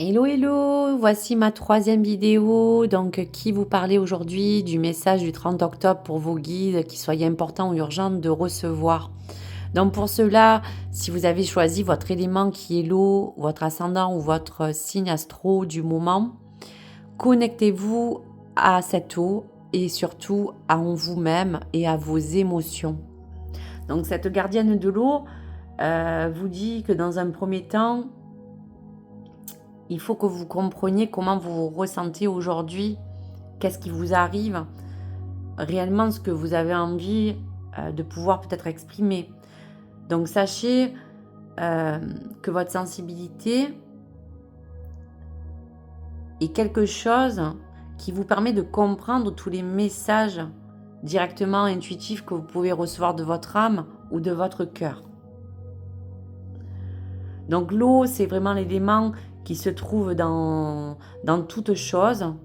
Hello, hello, voici ma troisième vidéo, donc qui vous parlait aujourd'hui du message du 30 octobre pour vos guides, qu'il soit important ou urgent de recevoir. Donc pour cela, si vous avez choisi votre élément qui est l'eau, votre ascendant ou votre signe astro du moment, connectez-vous à cette eau et surtout à vous-même et à vos émotions. Donc cette gardienne de l'eau vous dit que dans un premier temps, il faut que vous compreniez comment vous vous ressentez aujourd'hui, qu'est-ce qui vous arrive, réellement ce que vous avez envie de pouvoir peut-être exprimer. Donc sachez que votre sensibilité est quelque chose qui vous permet de comprendre tous les messages directement intuitifs que vous pouvez recevoir de votre âme ou de votre cœur. Donc l'eau, c'est vraiment l'élément qui se trouve dans toute chose,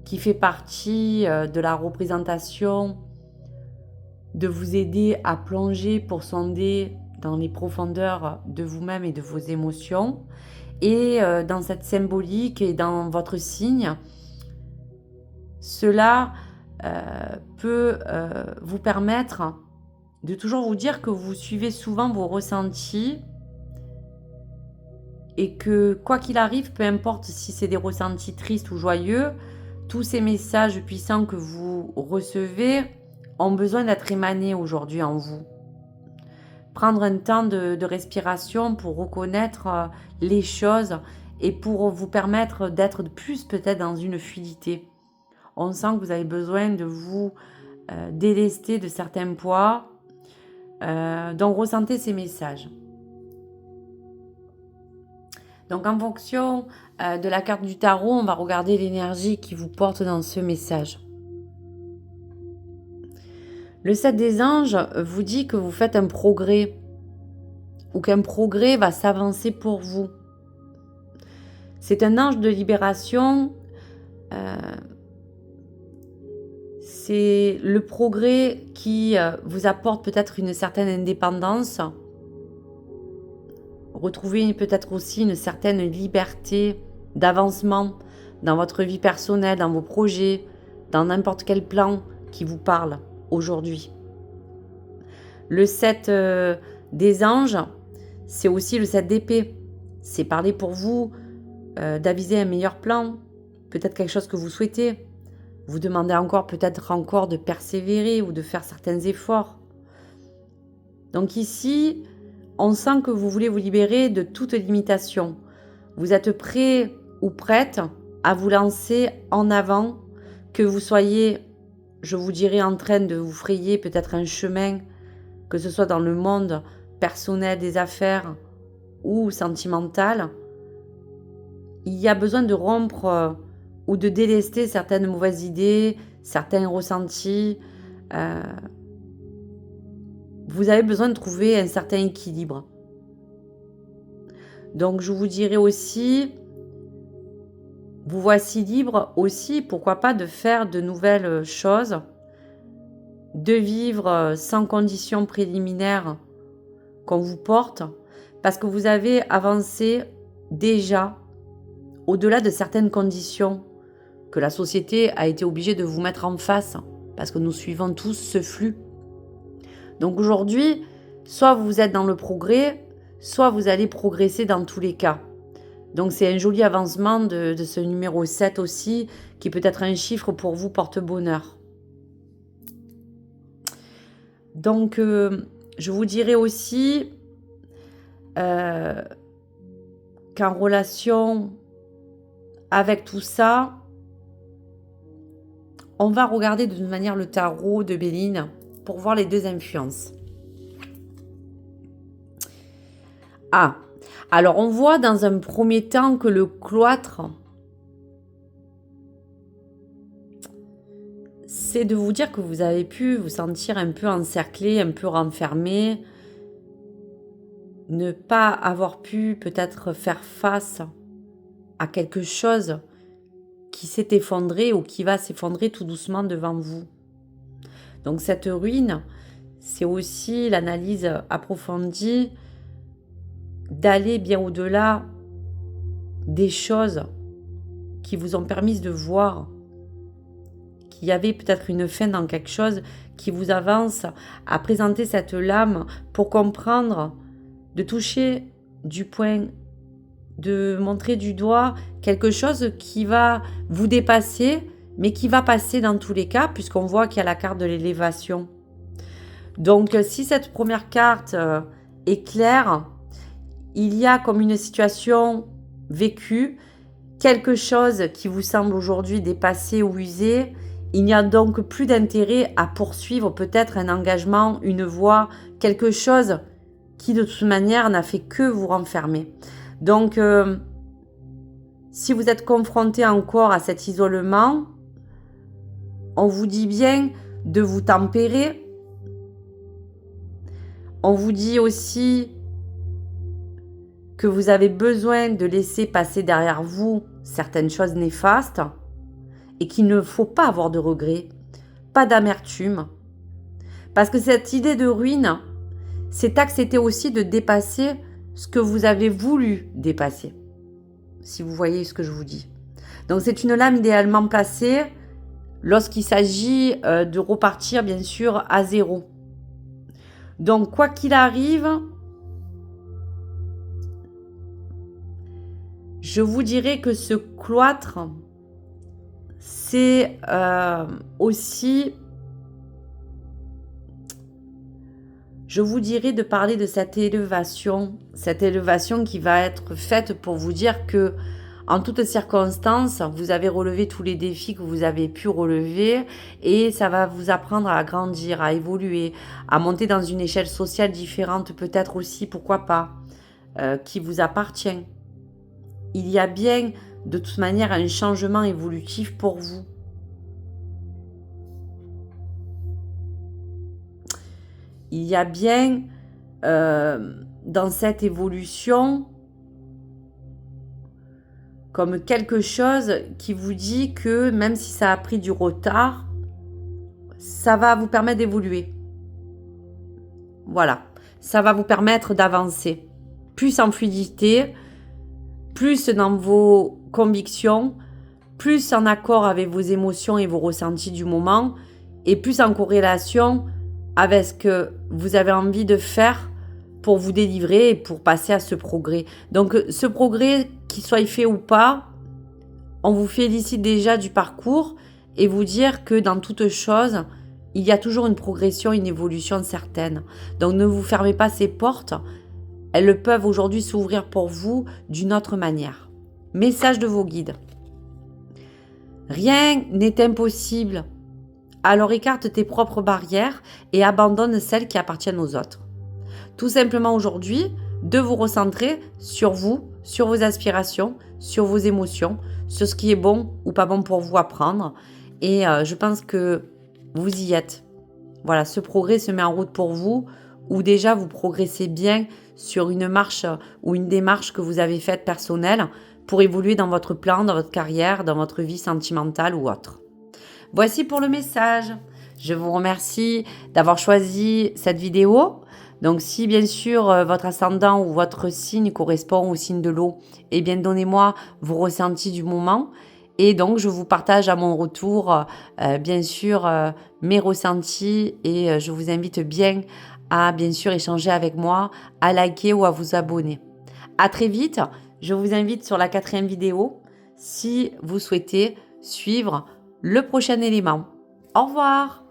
qui fait partie de la représentation, de vous aider à plonger pour sonder dans les profondeurs de vous-même et de vos émotions. Et dans cette symbolique et dans votre signe, cela peut vous permettre de toujours vous dire que vous suivez souvent vos ressentis et que quoi qu'il arrive, peu importe si c'est des ressentis tristes ou joyeux, tous ces messages puissants que vous recevez ont besoin d'être émanés aujourd'hui en vous. Prendre un temps de respiration pour reconnaître les choses et pour vous permettre d'être plus peut-être dans une fluidité. On sent que vous avez besoin de vous délester de certains poids, donc ressentez ces messages. Donc en fonction de la carte du tarot, on va regarder l'énergie qui vous porte dans ce message. Le 7 des anges vous dit que vous faites un progrès ou qu'un progrès va s'avancer pour vous. C'est un ange de libération. C'est le progrès qui vous apporte peut-être une certaine indépendance. Retrouvez peut-être aussi une certaine liberté d'avancement dans votre vie personnelle, dans vos projets, dans n'importe quel plan qui vous parle aujourd'hui. Le 7 des anges, c'est aussi le 7 d'épée. C'est parler pour vous d'aviser un meilleur plan, peut-être quelque chose que vous souhaitez. Vous demandez peut-être encore de persévérer ou de faire certains efforts. Donc ici, on sent que vous voulez vous libérer de toute limitation. Vous êtes prêt ou prête à vous lancer en avant, que vous soyez, je vous dirais, en train de vous frayer peut-être un chemin, que ce soit dans le monde personnel des affaires ou sentimental. Il y a besoin de rompre ou de délester certaines mauvaises idées, certains ressentis. Vous avez besoin de trouver un certain équilibre. Donc je vous dirais aussi, vous voici libre aussi, pourquoi pas, de faire de nouvelles choses, de vivre sans conditions préliminaires qu'on vous porte, parce que vous avez avancé déjà au-delà de certaines conditions que la société a été obligée de vous mettre en face, parce que nous suivons tous ce flux. Donc aujourd'hui, soit vous êtes dans le progrès, soit vous allez progresser dans tous les cas. Donc c'est un joli avancement de ce numéro 7 aussi, qui peut être un chiffre pour vous porte-bonheur. Donc je vous dirais aussi qu'en relation avec tout ça, on va regarder de toute manière le tarot de Béline pour voir les deux influences. Ah, alors on voit dans un premier temps que le cloître, c'est de vous dire que vous avez pu vous sentir un peu encerclé, un peu renfermé, ne pas avoir pu peut-être faire face à quelque chose qui s'est effondré ou qui va s'effondrer tout doucement devant vous. Donc cette ruine, c'est aussi l'analyse approfondie d'aller bien au-delà des choses qui vous ont permis de voir qu'il y avait peut-être une fin dans quelque chose qui vous avance à présenter cette lame pour comprendre, de toucher du poing, de montrer du doigt quelque chose qui va vous dépasser, mais qui va passer dans tous les cas, puisqu'on voit qu'il y a la carte de l'élévation. Donc, si cette première carte est claire, il y a comme une situation vécue, quelque chose qui vous semble aujourd'hui dépassé ou usé. Il n'y a donc plus d'intérêt à poursuivre peut-être un engagement, une voie, quelque chose qui de toute manière n'a fait que vous renfermer. Donc, si vous êtes confronté encore à cet isolement, on vous dit bien de vous tempérer. On vous dit aussi que vous avez besoin de laisser passer derrière vous certaines choses néfastes et qu'il ne faut pas avoir de regrets, pas d'amertume. Parce que cette idée de ruine, c'est accepter aussi de dépasser ce que vous avez voulu dépasser. Si vous voyez ce que je vous dis. Donc c'est une lame idéalement placée lorsqu'il s'agit de repartir bien sûr à zéro. Donc quoi qu'il arrive, je vous dirais que ce cloître, c'est aussi, je vous dirais de parler de cette élévation qui va être faite pour vous dire que en toutes circonstances, vous avez relevé tous les défis que vous avez pu relever et ça va vous apprendre à grandir, à évoluer, à monter dans une échelle sociale différente, peut-être aussi, pourquoi pas, qui vous appartient. Il y a bien, de toute manière, un changement évolutif pour vous. Il y a bien, dans cette évolution, comme quelque chose qui vous dit que même si ça a pris du retard, ça va vous permettre d'évoluer. Voilà, ça va vous permettre d'avancer. Plus en fluidité, plus dans vos convictions, plus en accord avec vos émotions et vos ressentis du moment, et plus en corrélation avec ce que vous avez envie de faire pour vous délivrer et pour passer à ce progrès. Donc ce progrès, qu'il soit fait ou pas, on vous félicite déjà du parcours et vous dire que dans toute chose, il y a toujours une progression, une évolution certaine. Donc ne vous fermez pas ces portes. Elles peuvent aujourd'hui s'ouvrir pour vous d'une autre manière. Message de vos guides. Rien n'est impossible. Alors écarte tes propres barrières et abandonne celles qui appartiennent aux autres. Tout simplement aujourd'hui, de vous recentrer sur vous, sur vos aspirations, sur vos émotions, sur ce qui est bon ou pas bon pour vous à prendre. Et je pense que vous y êtes. Voilà, ce progrès se met en route pour vous, ou déjà vous progressez bien sur une marche ou une démarche que vous avez faite personnelle pour évoluer dans votre plan, dans votre carrière, dans votre vie sentimentale ou autre. Voici pour le message. Je vous remercie d'avoir choisi cette vidéo. Donc si bien sûr votre ascendant ou votre signe correspond au signe de l'eau, eh bien donnez-moi vos ressentis du moment. Et donc je vous partage à mon retour bien sûr mes ressentis et je vous invite bien sûr échanger avec moi, à liker ou à vous abonner. À très vite, je vous invite sur la 4e vidéo si vous souhaitez suivre le prochain élément. Au revoir!